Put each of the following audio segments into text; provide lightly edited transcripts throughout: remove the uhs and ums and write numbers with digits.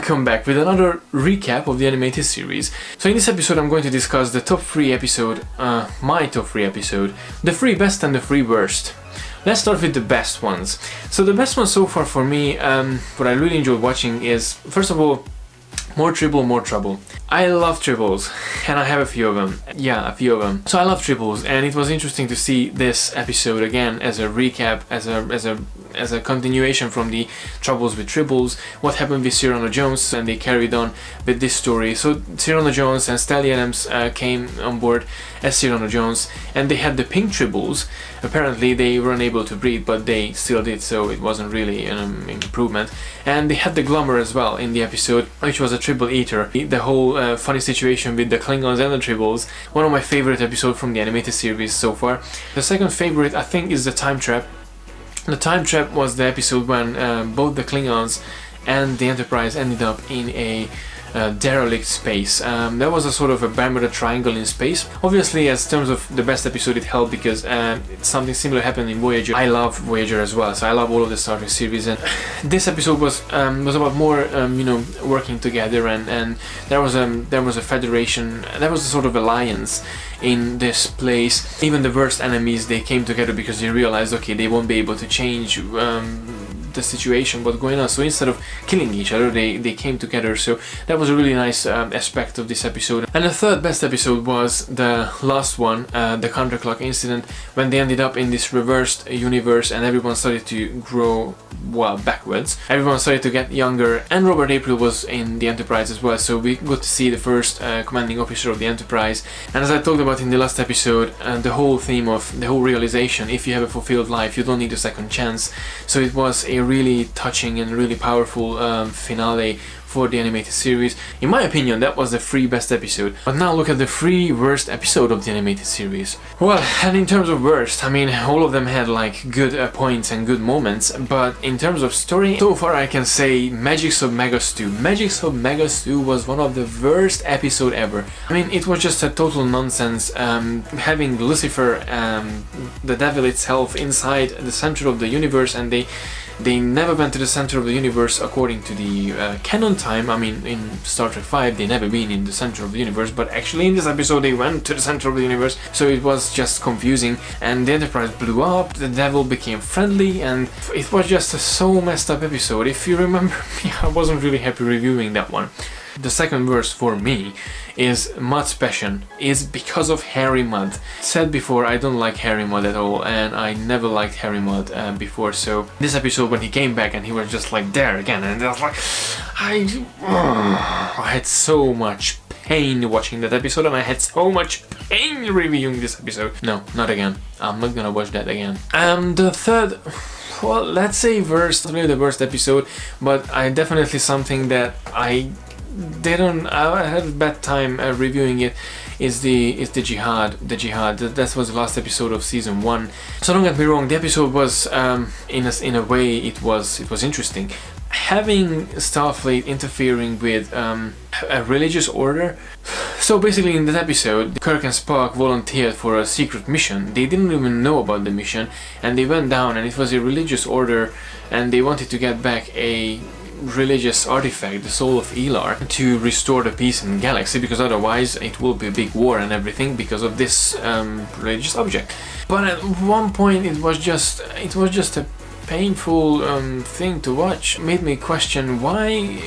welcome back with another recap of the animated series. So in this episode I'm going to discuss the top 3 episode, my top 3 episode, the 3 best and the 3 worst. Let's start with the best ones. So the best one so far for me, what I really enjoyed watching is, first of all, more Tribble, more trouble. I love tribbles, and I have a few of them. Yeah, a few of them. So I love tribbles, and it was interesting to see this episode again as a recap, as a continuation from the troubles with tribbles. What happened with Cyrano Jones, and they carried on with this story. So Cyrano Jones and Stanley Adams came on board as Cyrano Jones, and they had the pink tribbles. Apparently they were unable to breathe, but they still did, so it wasn't really an improvement. And they had the Glummer as well in the episode, which was a tribble eater. The whole funny situation with the Klingons and the tribbles. One of my favorite episodes from the animated series so far. The second favorite, I think, is the Time Trap. The Time Trap was the episode when both the Klingons and the Enterprise ended up in a derelict space. That was a sort of a Bermuda Triangle in space. Obviously, as terms of the best episode, it helped because something similar happened in Voyager. I love Voyager as well, so I love all of the Star Trek series. And this episode was about more, working together, and there was a federation. There was a sort of alliance in this place. Even the worst enemies, they came together because they realized, okay, they won't be able to change the situation, what's going on. So instead of killing each other, they came together. So that was a really nice aspect of this episode. And the third best episode was the last one, the counterclock incident, when they ended up in this reversed universe and everyone started to grow, well, backwards. Everyone started to get younger, and Robert April was in the Enterprise as well, so we got to see the first commanding officer of the Enterprise. And as I talked about in the last episode, the whole theme of the whole realization, if you have a fulfilled life, you don't need a second chance. So it was a really touching and really powerful finale for the animated series. In my opinion, that was the 3 best episode. But now look at the 3 worst episode of the animated series. Well, and in terms of worst, I mean, all of them had like good points and good moments, but in terms of story, so far I can say Magics of Megas 2. Magics of Megas 2 was one of the worst episode ever. I mean, it was just a total nonsense, having Lucifer, the devil itself, inside the center of the universe, and they never went to the center of the universe according to the canon time. I mean, in Star Trek V they never been in the center of the universe, but actually in this episode they went to the center of the universe, so it was just confusing. And the Enterprise blew up, the devil became friendly, and it was just a so messed up episode. If you remember me, I wasn't really happy reviewing that one. The second worst for me is Mudd's Passion, is because of Harry Mudd. Said before, I don't like Harry Mudd at all, and I never liked Harry Mudd before, so this episode when he came back and he was just like there again, and I was like, I had so much pain watching that episode, and I had so much pain reviewing this episode. No, not again. I'm not gonna watch that again. The third, well, let's say worst, not really the worst episode, but I definitely something that I had a bad time reviewing it, is the JIHAD. The JIHAD. That was the last episode of season 1. So don't get me wrong, the episode was in a way it was interesting. Having Starfleet interfering with a religious order. So basically in that episode, Kirk and Spock volunteered for a secret mission. They didn't even know about the mission, and they went down, and it was a religious order, and they wanted to get back a religious artifact, the soul of Elar, to restore the peace in the galaxy, because otherwise it will be a big war and everything because of this religious object. But at one point it was just a painful thing to watch. Made me question why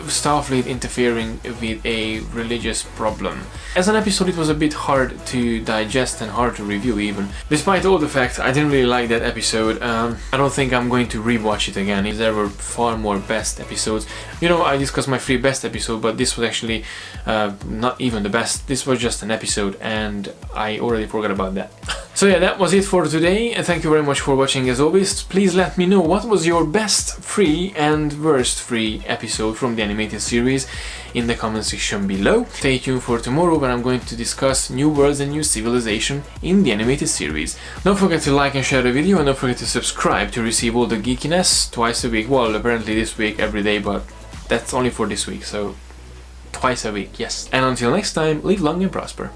Starfleet interfering with a religious problem. As an episode, it was a bit hard to digest and hard to review even. Despite all the fact I didn't really like that episode, I don't think I'm going to rewatch it again. There were far more best episodes. You know, I discussed my 3 best episodes, but this was actually not even the best. This was just an episode, and I already forgot about that. So yeah, that was it for today. Thank you very much for watching as always. Please let me know what was your best 3 and worst 3 episode from the animated series in the comment section below. Stay tuned for tomorrow when I'm going to discuss New Worlds and New Civilization in the animated series. Don't forget to like and share the video, and don't forget to subscribe to receive all the geekiness twice a week. Well, apparently this week every day, but that's only for this week, so twice a week, yes. And until next time, live long and prosper.